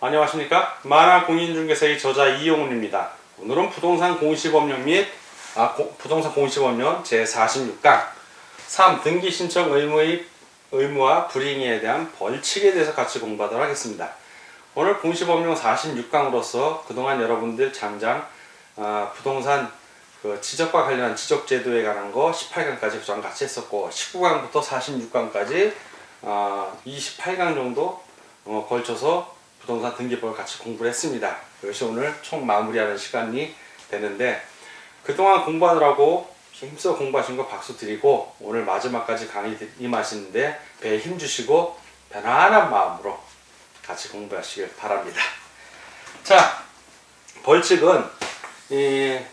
안녕하십니까? 만화공인중개사의 저자 이용훈입니다. 오늘은 부동산 공시법령 및 부동산 공시법령 제46강 3. 등기 신청 의무와 불이행에 대한 벌칙에 대해서 같이 공부하도록 하겠습니다. 오늘 공시법령 46강으로서 그동안 여러분들 장장 부동산 지적과 관련한 지적제도에 관한 거 18강까지 그전 같이 했었고 19강부터 46강까지 28강 정도 걸쳐서 부동산 등기법을 같이 공부를 했습니다. 이것이 오늘 총 마무리하는 시간이 되는데 그동안 공부하느라고 힘써 공부하신 거 박수 드리고 오늘 마지막까지 강의 임하시는데 배에 힘 주시고 편안한 마음으로 같이 공부하시길 바랍니다. 자, 벌칙은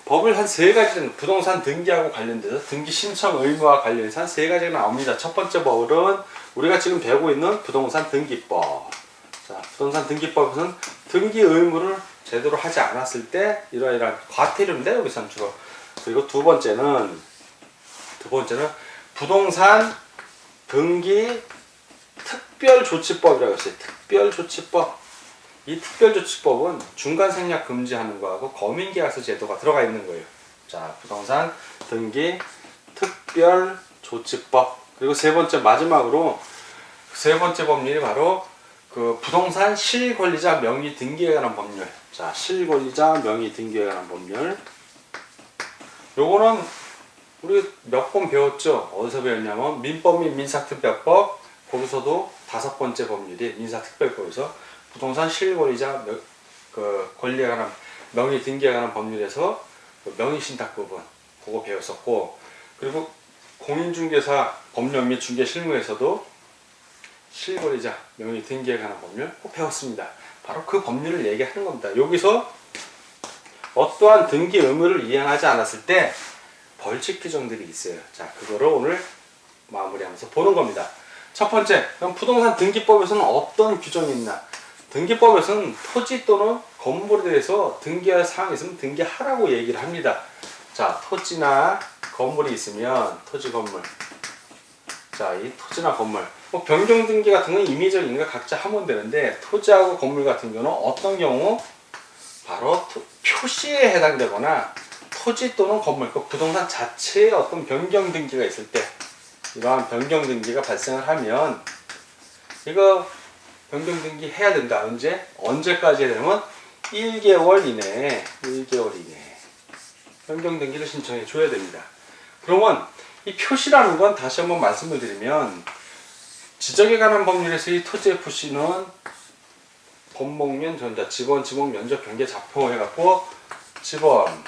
법을 한 세 가지, 부동산 등기하고 관련돼서 등기 신청 의무와 관련해서 한 세 가지가 나옵니다. 첫 번째 법은 우리가 지금 배우고 있는 부동산 등기법. 자, 부동산 등기법에서는 등기 의무를 제대로 하지 않았을 때 이러이러한 과태료인데 여기서는 주로. 그리고 두 번째는 부동산 등기 특별조치법이라고 했어요. 특별조치법. 이 특별조치법은 중간생략 금지하는 거하고 거민계약서 제도가 들어가 있는 거예요. 자, 부동산 등기 특별조치법. 그리고 마지막으로 세 번째 법률이 바로 부동산 실권리자 명의 등기에 관한 법률. 자, 실권리자 명의 등기에 관한 법률. 요거는 우리 몇 번 배웠죠? 어디서 배웠냐면 민법 및 민사특별법. 거기서도 5번째 법률이 민사특별법에서 부동산 실권리자 권리에 관한 명의 등기에 관한 법률에서 명의신탁 부분 그거 배웠었고, 그리고 공인중개사 법령 및 중개실무에서도 실권리자 명의 등기에 관한 법률 꼭 배웠습니다. 바로 그 법률을 얘기하는 겁니다. 여기서 어떠한 등기 의무를 이행하지 않았을 때 벌칙 규정들이 있어요. 자, 그거를 오늘 마무리하면서 보는 겁니다. 첫 번째, 그럼 부동산 등기법에서는 어떤 규정이 있나? 등기법에서는 토지 또는 건물에 대해서 등기할 사항이 있으면 등기하라고 얘기를 합니다. 자, 토지나 건물이 있으면 토지 건물. 자, 이 토지나 건물. 변경 등기 같은 건 임의적인 거 각자 하면 되는데 토지하고 건물 같은 경우는 어떤 경우? 바로 표시에 해당되거나 토지 또는 건물, 부동산 자체에 어떤 변경 등기가 있을 때 이러한 변경 등기가 발생을 하면 이거 변경 등기 해야 된다. 언제까지 되면 1개월 이내에 변경 등기를 신청해 줘야 됩니다. 그러면 이 표시라는 건 다시 한번 말씀을 드리면 지적에 관한 법률에서 이 토지의 표시는 본목면 전자, 지번, 지목, 면적, 경계, 자포 해갖고 지번,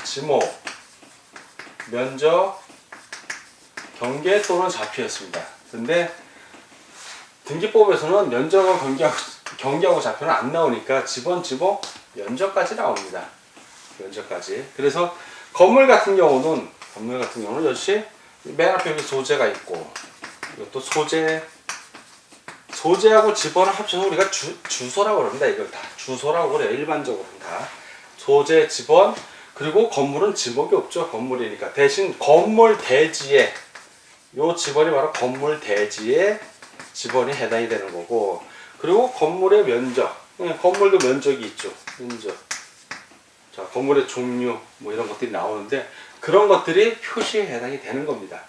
지목, 면적, 경계 또는 자표였습니다. 근데 등기법에서는 면적과 경계하고 자표는 안 나오니까 지번, 지목, 면적까지 나옵니다. 면적까지. 그래서 건물 같은 경우는 역시 맨 앞에 여기 소재가 있고 이것도 소재하고 지번을 합쳐서 우리가 주소라고 그럽니다. 이걸 다 주소라고 그래요. 일반적으로는 다 소재, 지번, 그리고 건물은 지목이 없죠. 건물이니까. 대신 건물 대지에 요 지번이 바로 건물 대지에 지번이 해당이 되는 거고, 그리고 건물의 면적, 건물도 면적이 있죠. 면적. 자, 건물의 종류 이런 것들이 나오는데 그런 것들이 표시에 해당이 되는 겁니다.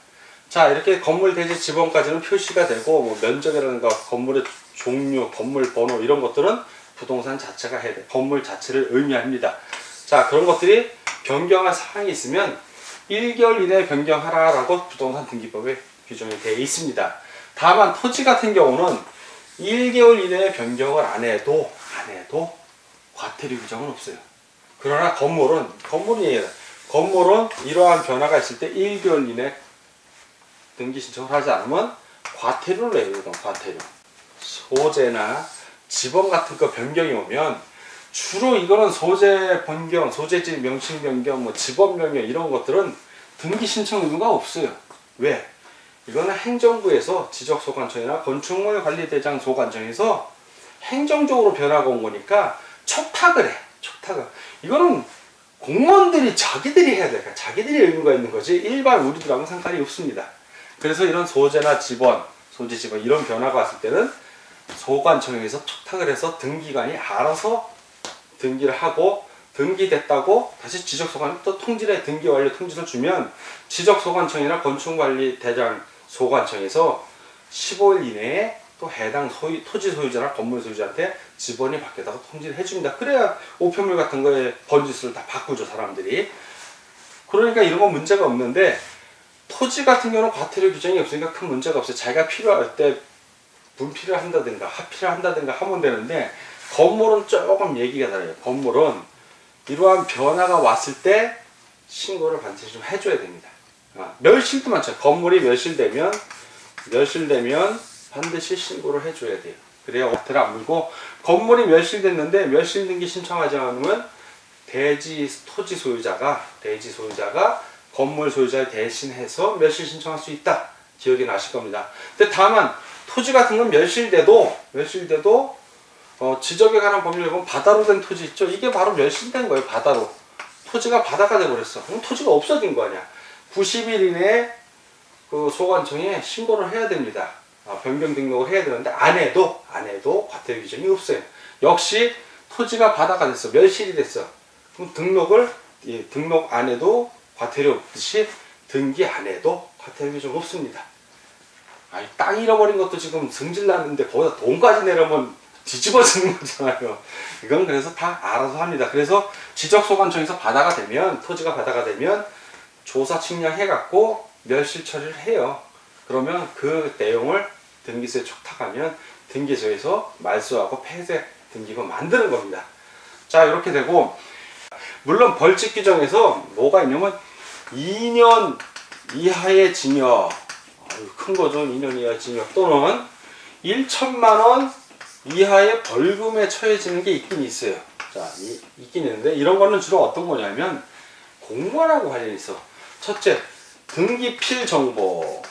자, 이렇게 건물 대지 지번까지는 표시가 되고 면적이라든가 건물의 종류, 건물 번호 이런 것들은 부동산 자체가 해야 돼. 건물 자체를 의미합니다. 자, 그런 것들이 변경할 사항이 있으면 1개월 이내에 변경하라라고 부동산 등기법에 규정이 되어 있습니다. 다만 토지 같은 경우는 1개월 이내에 변경을 안 해도 과태료 규정은 없어요. 그러나 건물은 이러한 변화가 있을 때 1개월 이내 등기 신청을 하지 않으면 과태료를 내요. 과태료. 소재나 지번 같은 거 변경이 오면 주로 이거는 소재 변경, 소재지 명칭 변경, 지번 변경 이런 것들은 등기 신청 의무가 없어요. 왜? 이거는 행정부에서 지적소관청이나 건축물관리대장 소관청에서 행정적으로 변화가 온 거니까 촉탁을 해. 이거는 공무원들이 자기들이 해야 돼. 자기들이 의무가 있는 거지 일반 우리들하고는 상관이 없습니다. 그래서 이런 소재나 지번, 소재 지번 이런 변화가 왔을 때는 소관청에서 촉탁을 해서 등기관이 알아서 등기를 하고 등기됐다고 다시 지적소관에 또 통지를 등기 완료 통지를 주면 지적소관청이나 건축관리대장 소관청에서 15일 이내에 또 해당 토지 소유자나 건물 소유자한테 지번이 바뀌었다고 통지를 해줍니다. 그래야 오편물 같은 거에 번지수를 다 바꾸죠, 사람들이. 그러니까 이런 건 문제가 없는데 토지 같은 경우는 과태료 규정이 없으니까 큰 문제가 없어요. 자기가 필요할 때 분필을 한다든가 하필을 한다든가 하면 되는데 건물은 조금 얘기가 달라요. 건물은 이러한 변화가 왔을 때 신고를 반드시 좀 해줘야 됩니다. 멸실도 많죠. 건물이 멸실되면 반드시 신고를 해줘야 돼요. 그래야 과태료 안 물고, 건물이 멸실됐는데 멸실등기 신청하지 않으면 토지 소유자가 건물 소유자를 대신해서 멸실 신청할 수 있다. 기억이 나실 겁니다. 근데 다만 토지 같은 건 멸실돼도 지적에 관한 법률에 보면 바다로 된 토지 있죠. 이게 바로 멸실된 거예요. 바다로. 토지가 바다가 돼버렸어. 그럼 토지가 없어진 거 아니야. 90일 이내에 그 소관청에 신고를 해야 됩니다. 변경 등록을 해야 되는데 안 해도 과태료 규정이 없어요. 역시 토지가 바다가 됐어. 멸실이 됐어. 그럼 등록 안 해도 과태료 없듯이 등기 안 해도 과태료 규정 없습니다. 아니, 땅 잃어버린 것도 지금 승질 났는데 거기다 돈까지 내려면 뒤집어지는 거잖아요. 이건 그래서 다 알아서 합니다. 그래서 지적소관청에서 토지가 바다가 되면 조사 측량해갖고 멸실 처리를 해요. 그러면 그 내용을 등기소에 촉탁하면 등기소에서 말소하고 폐쇄 등기부 만드는 겁니다. 자, 이렇게 되고, 물론 벌칙 규정에서 뭐가 있냐면 2년 이하의 징역, 큰 거죠. 2년 이하의 징역 또는 1천만 원 이하의 벌금에 처해지는 게 있긴 있어요. 자, 있긴 있는데 이런 거는 주로 어떤 거냐면 공무원하고 관련이 있어. 첫째, 등기필 정보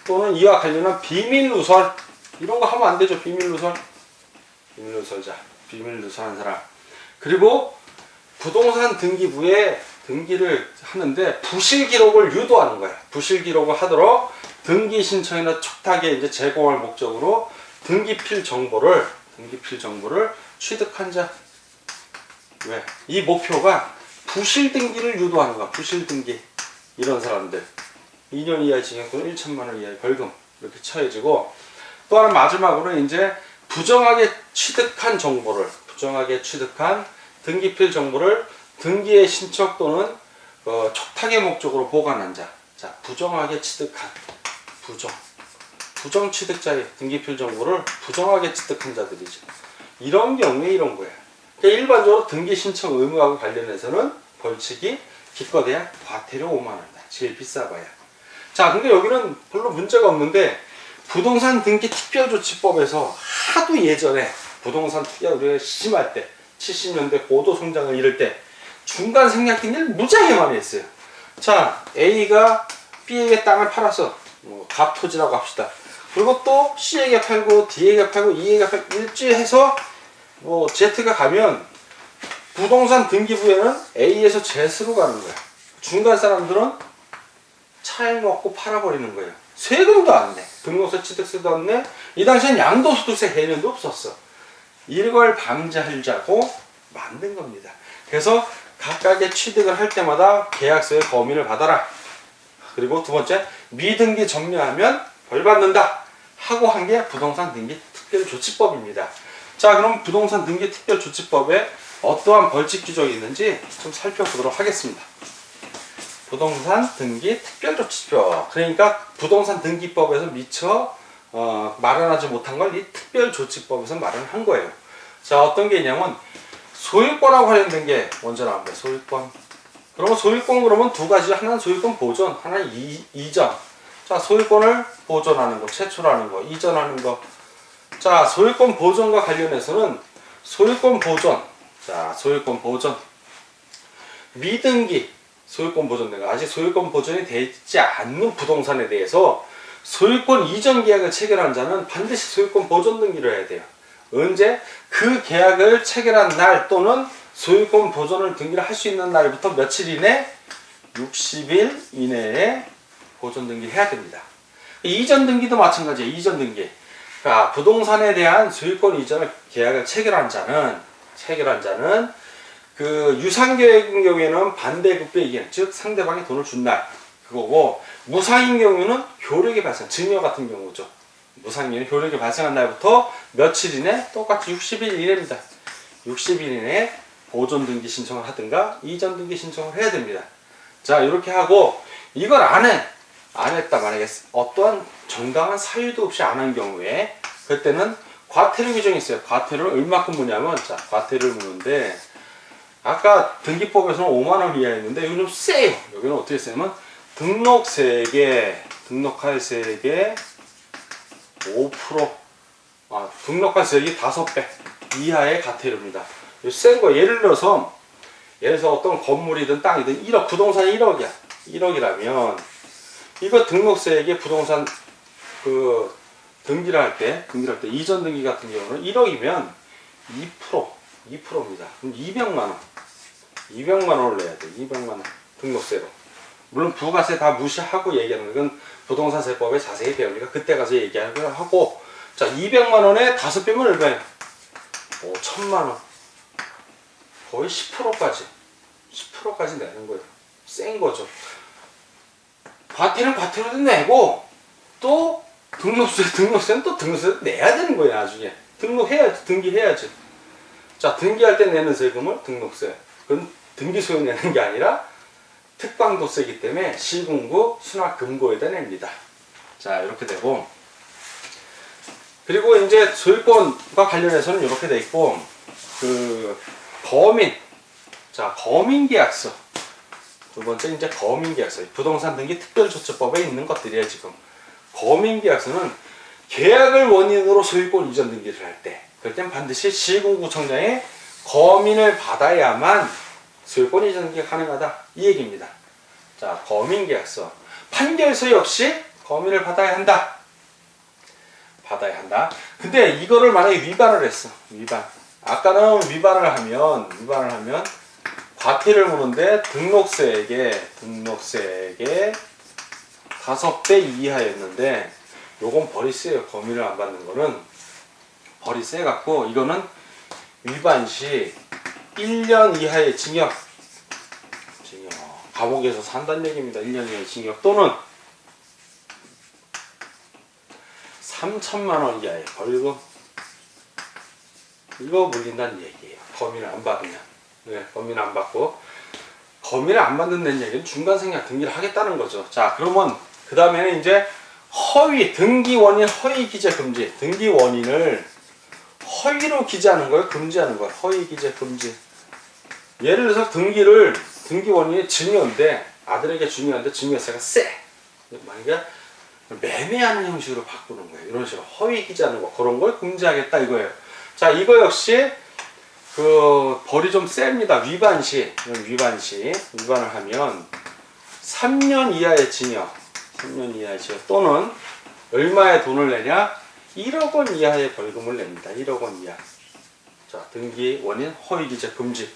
또는 이와 관련한 비밀 누설, 이런 거 하면 안 되죠. 비밀 누설한 사람. 그리고 부동산 등기부에 등기를 하는데 부실 기록을 유도하는 거야. 부실 기록을 하도록 등기 신청이나 촉탁에 이제 제공할 목적으로 등기필 정보를 취득한 자. 왜? 이 목표가 부실 등기를 유도하는 거야. 부실 등기. 이런 사람들 2년 이하의 징역 또는 1천만 원 이하의 벌금 이렇게 처해지고, 또 하나 마지막으로 이제 부정하게 취득한 등기필 정보를 등기의 신청 또는 촉탁의 목적으로 보관한 자. 자, 부정하게 취득한 부정 취득자의 등기필 정보를 부정하게 취득한 자들이죠. 이런 경우에 이런 거야. 그러니까 일반적으로 등기 신청 의무하고 관련해서는 벌칙이 기껏해야 과태료 5만 원이다. 제일 비싸봐야. 자, 근데 여기는 별로 문제가 없는데 부동산 등기 특별조치법에서 하도 예전에 부동산 투기가 우리가 심할 때 70년대 고도 성장을 이룰 때 중간 생략 등기를 무지하게 많이 했어요. 자, A가 B에게 땅을 팔았어. 갑토지라고 합시다. 그리고 또 C에게 팔고 D에게 팔고 E에게 팔고 일주해서 Z가 가면 부동산 등기부에는 A에서 Z로 가는 거야. 중간 사람들은 차익 먹고 팔아버리는 거예요. 세금도 안 내. 등록세 취득세도 안 내. 이 당시엔 양도소득세 개념도 없었어. 이걸 방지하려고 만든 겁니다. 그래서 각각의 취득을 할 때마다 계약서의 범위를 받아라. 그리고 두 번째, 미등기 정리하면 벌 받는다 하고 한 게 부동산 등기 특별조치법입니다. 자, 그럼 부동산 등기 특별조치법에 어떠한 벌칙 규정이 있는지 좀 살펴보도록 하겠습니다. 부동산 등기 특별조치법. 그러니까 부동산 등기법에서 미처 마련하지 못한 걸 이 특별조치법에서 마련한 거예요. 자, 어떤 게 있냐면 소유권하고 관련된 게 먼저 나옵니다. 소유권. 그러면 두 가지. 하나는 소유권 보존, 하나는 이전. 자, 소유권을 보존하는 거, 채취하는 거, 이전하는 거. 자, 소유권 보존과 관련해서는 소유권 보존. 자, 소유권 보존. 미등기 소유권 보존된 거. 아직 소유권 보존이 되어 있지 않는 부동산에 대해서 소유권 이전 계약을 체결한 자는 반드시 소유권 보존 등기를 해야 돼요. 언제? 그 계약을 체결한 날 또는 소유권 보존을 등기를 할 수 있는 날부터 며칠 이내? 60일 이내에 보존 등기를 해야 됩니다. 이전 등기도 마찬가지예요. 이전 등기. 자, 부동산에 대한 소유권 이전 계약을 체결한 자는 그 유상계획인 경우에는 반대급부의 이행, 즉 상대방이 돈을 준 날 그거고, 무상인 경우는 효력이 발생, 증여 같은 경우죠. 무상인은 효력이 발생한 날부터 며칠 이내, 똑같이 60일 이내입니다. 60일 이내에 보존 등기 신청을 하든가 이전 등기 신청을 해야 됩니다. 자, 이렇게 하고 이걸 안 했다 만약에 어떠한 정당한 사유도 없이 안 한 경우에, 그때는 과태료 규정이 있어요. 과태료를 얼마큼 무냐면, 자, 과태료를 무는데 아까 등기법에서는 5만원 이하였는데 여기는 좀 세요. 여기는 어떻게 쓰냐면 등록세액에, 등록할 세액의 5%, 등록할 세액이 5배 이하의 과태료입니다. 센 거, 예를 들어서 어떤 건물이든 땅이든 1억, 부동산이 1억이야. 1억이라면 이거 등록세액에 부동산 그 등기를 할 때 이전 등기 같은 경우는 1억이면 2%입니다. 그럼 200만 원을 내야 돼. 200만 원 등록세로. 물론 부가세 다 무시하고 얘기하는 건 부동산 세법에 자세히 배우니까 그때 가서 얘기하고, 자, 200만 원에 5배면 얼마예요? 5천만 원. 거의 10%까지 내는 거예요. 센 거죠. 과태료도 내고, 또 등록세는 또 등록세 내야 되는 거예요. 나중에 등기해야지. 자, 등기할 때 내는 세금을 등록세, 그건 등기소유 내는 게 아니라 특방도세이기 때문에 시군구 수납금고에다 냅니다. 자, 이렇게 되고, 그리고 이제 소유권과 관련해서는 이렇게 돼 있고, 그 거민계약서. 두 번째 이제 거민계약서. 부동산 등기 특별조처법에 있는 것들이에요. 지금 거민계약서는 계약을 원인으로 소유권 이전 등기를 할 때, 그럴 땐 반드시 시군구청장의 거민을 받아야만 소유권 이전 등기가 가능하다, 이 얘기입니다. 자, 거민계약서. 판결서 역시 거민을 받아야 한다. 근데 이거를 만약에 위반을 했어. 아까는 위반을 하면 과태료를 무는데 등록세액에 5배 이하였는데, 요건 벌이 세요. 거민을 안 받는 거는 벌이 세갖고, 이거는 위반 시 1년 이하의 징역, 감옥에서 산다는 얘기입니다. 1년 이하의 징역 또는 3천만 원 이하의 벌금, 이거 물린다는 얘기예요. 거민을 안 받으면. 네, 거민을 안 받고, 거민을 안 받는다는 얘기는 중간생략 등기를 하겠다는 거죠. 자, 그러면 그 다음에는 이제 등기 원인 허위 기재 금지. 등기 원인을 허위로 기재하는 걸 금지하는 거야. 허위 기재 금지. 예를 들어서 등기 원인이 증여인데, 아들에게 증여하는데 증여세가 세. 만약에 매매하는 형식으로 바꾸는 거예요. 이런 식으로 허위 기재하는 거, 그런 걸 금지하겠다 이거예요. 자, 이거 역시 그 벌이 좀 셉니다. 위반을 하면 3년 이하의 징역 또는 얼마의 돈을 내냐? 1억 원 이하의 벌금을 냅니다. 1억 원 이하. 자, 등기 원인 허위 기재 금지.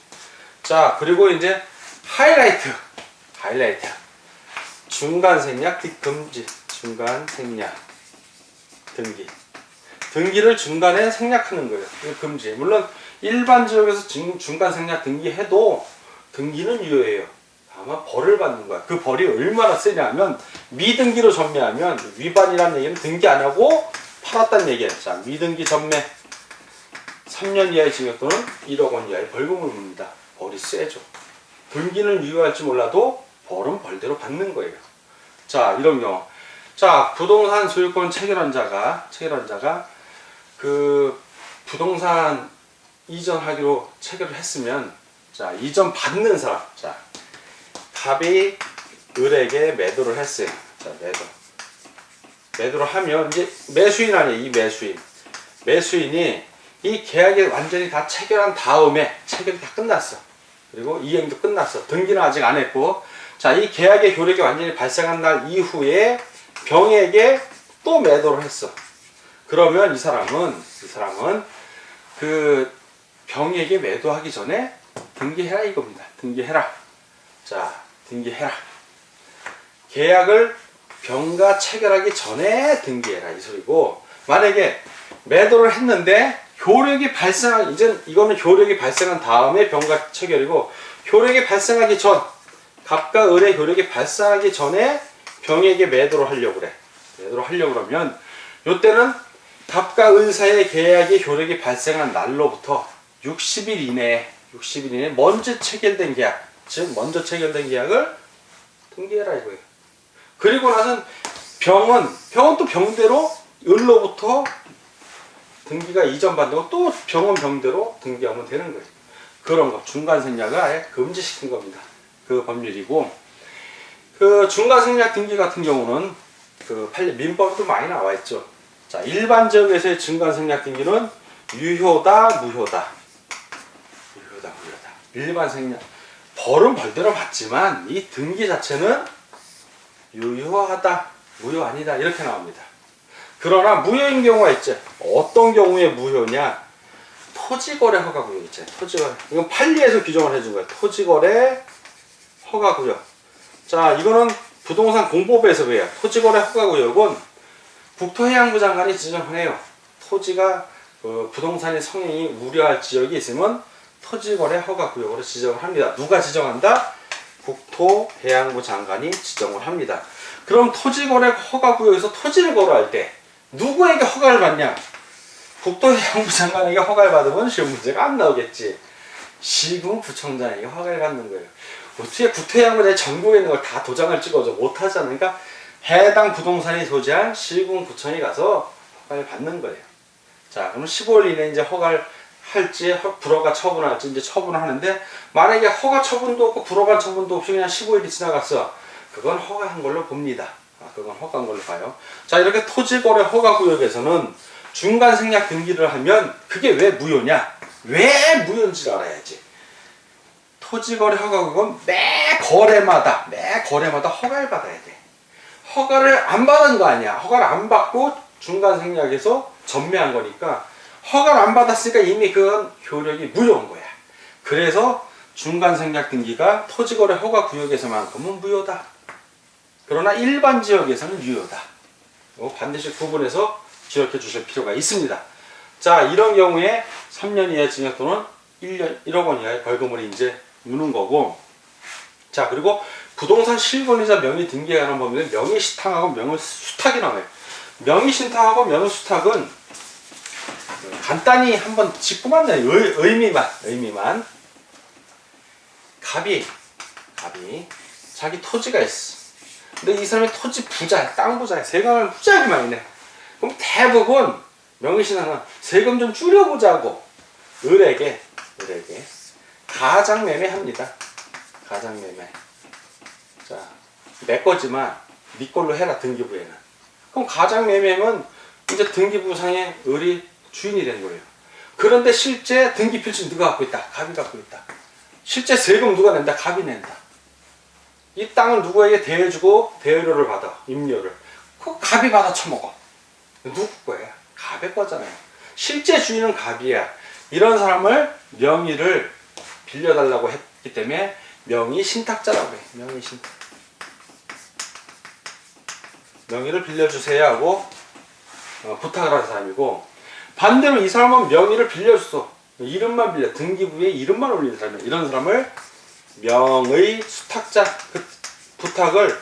자, 그리고 이제 하이라이트. 중간 생략 금지. 중간 생략 등기를 중간에 생략하는 거예요. 이거 금지. 물론 일반 지역에서 중간 생략 등기해도 등기는 유효해요. 다만 벌을 받는 거야. 그 벌이 얼마나 세냐면, 미등기로 전매하면, 위반이라는 얘기는 등기 안 하고 팔았다는 얘기예요. 자, 미등기 전매 3년 이하의 징역 또는 1억 원 이하의 벌금을 묻습니다. 벌이 세죠. 등기는 유효할지 몰라도 벌은 벌대로 받는 거예요. 자, 이런 경우. 자, 부동산 소유권 체결한 자가 그 부동산 이전하기로 체결을 했으면, 자, 이전 받는 사람, 자, 갑이 을에게 매도를 했어요. 자, 매도를 하면 이제 매수인 아니에요. 이 매수인이 이 계약이 완전히 다 체결한 다음에, 체결이 다 끝났어. 그리고 이행도 끝났어. 등기는 아직 안 했고, 자, 이 계약의 효력이 완전히 발생한 날 이후에 병에게 또 매도를 했어. 그러면 이 사람은 그 병에게 매도하기 전에 등기해라 이겁니다. 등기해라. 자, 등기해라. 계약을 병과 체결하기 전에 등기해라 이 소리고, 만약에 매도를 했는데 효력이 발생한 이제 이거는 효력이 발생한 다음에 병가 체결이고 효력이 발생하기 전 갑과 을의 효력이 발생하기 전에 병에게 매도를 하려고 그래. 매도를 하려고 그러면 요때는 갑과 을 사이의 계약이 효력이 발생한 날로부터 60일 이내에 먼저 체결된 계약, 즉 먼저 체결된 계약을 등기해라 이거예요. 그리고 나선 병은 또 병대로 을로부터 등기가 이전받는 거 또 병은 병대로 등기하면 되는 거예요. 그런 거 중간 생략을 아예 금지시킨 겁니다. 그 법률이고 그 중간 생략 등기 같은 경우는 그 민법에도 많이 나와 있죠. 자, 일반적에서의 중간 생략 등기는 유효다, 무효다. 일반 생략 벌은 벌대로 받지만 이 등기 자체는 유효하다, 무효 아니다 이렇게 나옵니다. 그러나 무효인 경우가 있죠. 어떤 경우에 무효냐? 토지거래 허가구역 있죠. 토지거래. 이건 판리에서 규정을 해준 거예요. 토지거래 허가구역. 자, 이거는 부동산 공법에서 왜요? 토지거래 허가구역은 국토해양부 장관이 지정해요. 토지가 부동산의 성행이 우려할 지역이 있으면 토지거래 허가구역으로 지정을 합니다. 누가 지정한다? 국토해양부 장관이 지정을 합니다. 그럼 토지거래 허가구역에서 토지를 거래할 때 누구에게 허가를 받냐? 국토해양부 장관에게 허가를 받으면 시험 문제가 안 나오겠지. 시군구청장에게 허가를 받는 거예요. 어떻게 국토해양부에 전국에 있는 걸 다 도장을 찍어줘 못하잖아. 그러니까 해당 부동산이 소지한 시군구청에 가서 허가를 받는 거예요. 자, 그럼 15일 이내에 이제 허가를 할지 불허가 처분할지 이제 처분을 하는데 만약에 허가 처분도 없고 불허가 처분도 없이 그냥 15일이 지나갔어. 그건 허가한 걸로 봅니다. 그건 허가한 걸로 봐요. 자, 이렇게 토지거래 허가구역에서는 중간 생략 등기를 하면 그게 왜 무효냐? 왜 무효인지를 알아야지. 토지거래 허가구역은 매 거래마다 허가를 받아야 돼. 허가를 안 받은 거 아니야. 허가를 안 받고 중간 생략에서 전매한 거니까 허가를 안 받았으니까 이미 그건 효력이 무효인 거야. 그래서 중간 생략 등기가 토지거래 허가구역에서만큼은 무효다. 그러나 일반 지역에서는 유효다. 반드시 구분해서 기억해 주실 필요가 있습니다. 자, 이런 경우에 3년 이하의 징역 또는 1억 원 이하의 벌금을 이제 무는 거고, 자, 그리고 부동산 실권리자 명의 등기에 관한 법률은 명의신탁하고 명의수탁이 나와요. 명의신탁하고 명의수탁은 간단히 한번 짚고만 내요. 의미만. 갑이 자기 토지가 있어. 근데 이 사람이 토지 부자야, 땅 부자야, 세금을 무지하게 많이 내. 그럼 대부분 명의신탁은 세금 좀 줄여보자고 을에게 가장매매합니다. 가장매매. 자, 내 거지만 네 걸로 해라 등기부에는. 그럼 가장매매면 이제 등기부상에 을이 주인이 된 거예요. 그런데 실제 등기필지 누가 갖고 있다? 갑이 갖고 있다. 실제 세금 누가 낸다? 갑이 낸다. 이 땅을 누구에게 대해주고 대여료를 받아, 임료를. 그거 갑이 받아 처먹어. 누구 거야? 갑의 거잖아요. 실제 주인은 갑이야. 이런 사람을 명의를 빌려달라고 했기 때문에 명의신탁자라고 해. 명의신탁. 명의를 빌려주세요 하고 부탁을 한 사람이고, 반대로 이 사람은 명의를 빌려줬어. 이름만 빌려. 등기부에 이름만 올린 사람이야. 이런 사람을 명의수탁자, 그 부탁을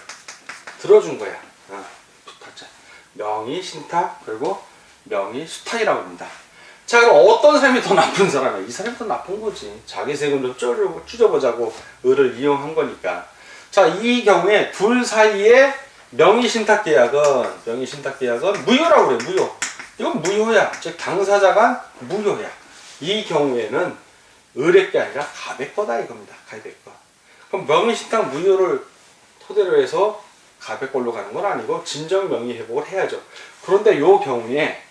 들어준 거야. 부탁자. 명의신탁, 그리고 명의수탁이라고 합니다. 자, 그럼 어떤 사람이 더 나쁜 사람이야? 이 사람이 더 나쁜 거지. 자기 세금 좀 줄여보자고 을을 이용한 거니까. 자, 이 경우에 둘 사이에 명의신탁 계약은 무효라고 그래. 무효. 이건 무효야. 즉 당사자가 무효야. 이 경우에는 을의 게 아니라 갑의 거다 이겁니다. 갑의 거. 그럼 명의신탁 무효를 토대로 해서 갑의 걸로 가는 건 아니고 진정 명의 회복을 해야죠. 그런데 이 경우에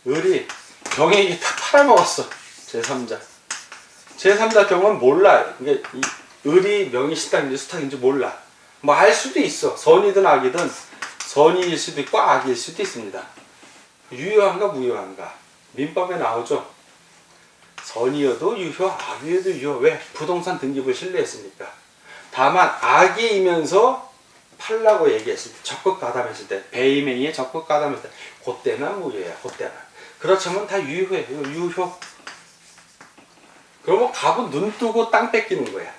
을이 병에게 다 팔아먹었어. 제3자 경우는 몰라. 그러니까 이 을이 명의신탁인지 수탁인지 몰라. 뭐 알 수도 있어. 선이든 악이든 선의일 수도 있고 악일 수도 있습니다. 유효한가 무효한가? 민법에 나오죠. 선이어도 유효, 악이어도 유효. 왜? 부동산 등기부를 신뢰했으니까. 다만 악이면서 팔라고 얘기했을 때, 적극 가담했을 때, 배임행위에 적극 가담했을 때, 그때는 무효야. 그때는. 그렇지만 다 유효해요. 유효. 그러면 갑은 눈 뜨고 땅 뺏기는 거야.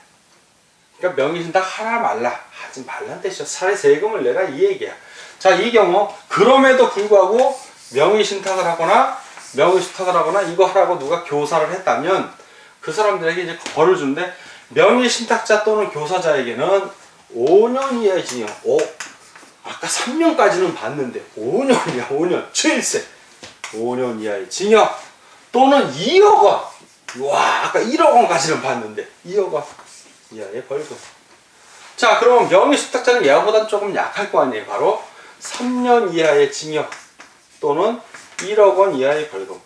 그러니까 명의신탁 하라 말라 하지 말란 뜻이죠. 차라리 세금을 내라 이 얘기야. 자, 이 경우 그럼에도 불구하고 명의신탁을 하거나 이거 하라고 누가 교사를 했다면 그 사람들에게 이제 벌을 주는데, 명의신탁자 또는 교사자에게는 5년 이하의 징역. 아까 3년까지는 봤는데 5년이야. 5년 7세 5년 이하의 징역 또는 2억 원. 와, 아까 1억 원까지는 봤는데 2억 원 이하의 벌금. 자, 그럼 명의신탁자는 얘보다는 조금 약할 거 아니에요. 바로 3년 이하의 징역 또는 1억 원 이하의 벌금.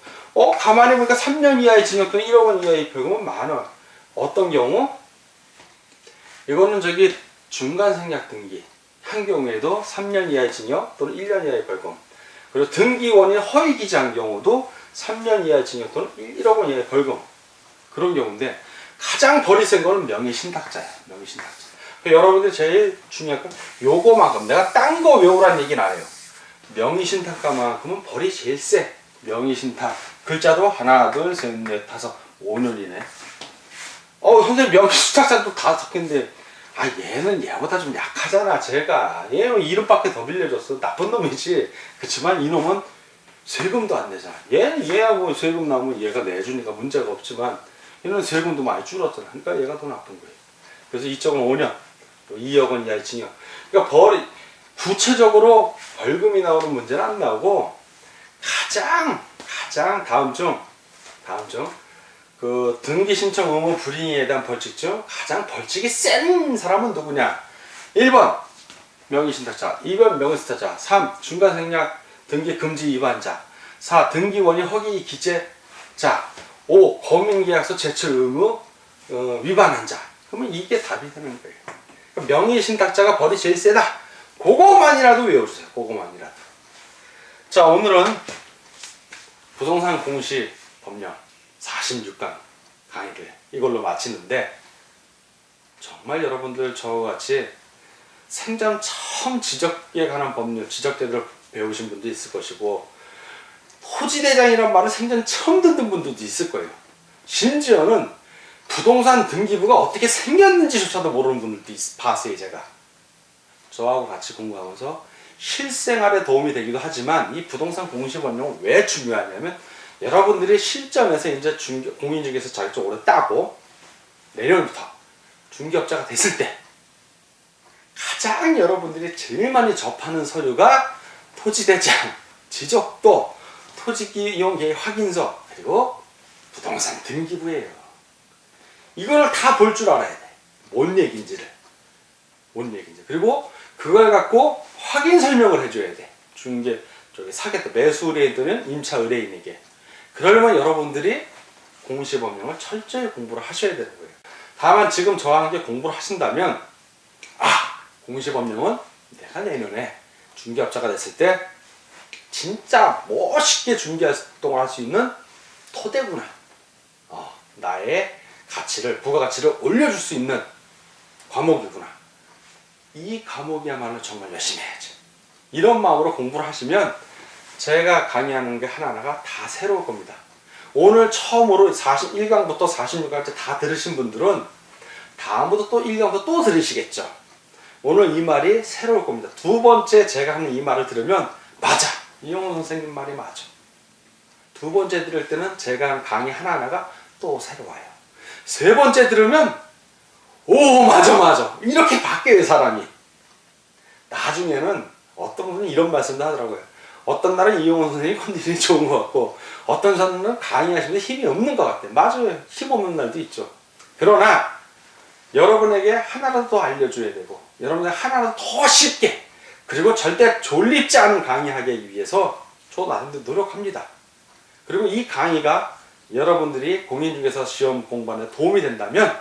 가만히 보니까 3년 이하의 징역 또는 1억 원 이하의 벌금은 많아. 어떤 경우? 이거는 저기 중간생략 등기 한 경우에도 3년 이하의 징역 또는 1년 이하의 벌금. 그리고 등기원인 허위 기재한 경우도 3년 이하의 징역 또는 1억 원 이하의 벌금. 그런 경우인데, 가장 벌이 센 거는 명의신탁자야. 명의신탁자. 여러분들 제일 중요한 건 요거만큼, 내가 딴 거 외우란 얘기는 안 해요. 명의신탁가만큼은 벌이 제일 세. 명의신탁 글자도 하나 둘 셋 넷 다섯 5년이네. 선생님 명의신탁자도 다 섞였는데, 얘는 얘보다 좀 약하잖아. 얘는 이름밖에 더 빌려줬어. 나쁜 놈이지. 그렇지만 이놈은 세금도 안 내잖아. 얘야 뭐 세금 나오면 얘가 내주니까 문제가 없지만, 얘는 세금도 많이 줄었잖아. 그러니까 얘가 더 나쁜 거예요. 그래서 이쪽은 5년, 2억 원 이하의 징역. 그러니까 구체적으로 벌금이 나오는 문제는 안 나오고, 가장 다음 중 그 등기 신청 의무 불이행에 대한 벌칙 중 가장 벌칙이 센 사람은 누구냐? 1번 명의신탁자, 2번 명의신탁자, 3 중간생략 등기 금지 위반자, 4 등기원인 허위 기재자, 5 공인계약서 제출 의무 위반한 자. 그러면 이게 답이 되는 거예요. 그러니까 명의신탁자가 벌이 제일 세다. 그거만이라도 외워주세요. 그거만이라도. 자, 오늘은 부동산 공시 법령 46강 강의를 이걸로 마치는데, 정말 여러분들 저와 같이 생전 처음 지적에 관한 법률, 지적제도를 배우신 분도 있을 것이고, 토지대장이란 말을 생전 처음 듣는 분들도 있을 거예요. 심지어는 부동산 등기부가 어떻게 생겼는지조차도 모르는 분들도 봤어요. 제가 저하고 같이 공부하면서 실생활에 도움이 되기도 하지만, 이 부동산 공시법령은 왜 중요하냐면, 여러분들이 실전에서 이제 공인중개사 자격증 오래 따고 내년부터 중개업자가 됐을 때 가장 여러분들이 제일 많이 접하는 서류가 토지대장, 지적도, 토지이용계획 확인서, 그리고 부동산 등기부예요. 이걸 다 볼 줄 알아야 돼. 뭔 얘기인지를. 그리고 그걸 갖고 확인 설명을 해줘야 돼. 사겠다. 매수 의뢰인들은 임차 의뢰인에게. 그러려면 여러분들이 공시법령을 철저히 공부를 하셔야 되는 거예요. 다만 지금 저와 함께 공부를 하신다면, 공시법령은 내가 내년에 중개업자가 됐을 때 진짜 멋있게 중개활동을 할 수 있는 토대구나. 나의 부가가치를 올려줄 수 있는 과목이구나. 이 과목이야말로 정말 열심히 해야지. 이런 마음으로 공부를 하시면 제가 강의하는 게 하나하나가 다 새로울 겁니다. 오늘 처음으로 41강부터 46강까지 다 들으신 분들은 다음부터 또 1강부터 또 들으시겠죠. 오늘 이 말이 새로울 겁니다. 두 번째 제가 하는 이 말을 들으면, 맞아, 이용훈 선생님 말이 맞아. 두 번째 들을 때는 제가 한 강의 하나하나가 또 새로워요. 세 번째 들으면, 오, 맞아, 이렇게 바뀌어요, 사람이. 나중에는 어떤 분은 이런 말씀도 하더라고요. 어떤 날은 이용훈 선생님이 컨디션이 좋은 것 같고, 어떤 사람은 강의하시는데 힘이 없는 것 같아요. 맞아요, 힘 없는 날도 있죠. 그러나 여러분에게 하나라도 더 알려줘야 되고, 여러분에게 하나라도 더 쉽게, 그리고 절대 졸립지 않은 강의하기 위해서 저 나름대로 노력합니다. 그리고 이 강의가 여러분들이 공인중개사 시험 공부하는 데 도움이 된다면,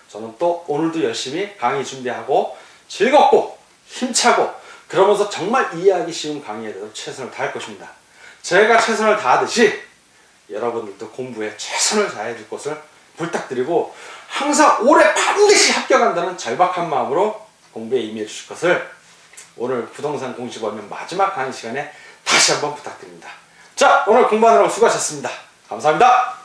저는 또 오늘도 열심히 강의 준비하고 즐겁고 힘차고, 그러면서 정말 이해하기 쉬운 강의에 대해서 최선을 다할 것입니다. 제가 최선을 다하듯이 여러분들도 공부에 최선을 다해 줄 것을 부탁드리고, 항상 올해 반드시 합격한다는 절박한 마음으로 공부에 임해 주실 것을 오늘 부동산 공시법령 마지막 강의 시간에 다시 한번 부탁드립니다. 자, 오늘 공부하느라고 수고하셨습니다. 감사합니다.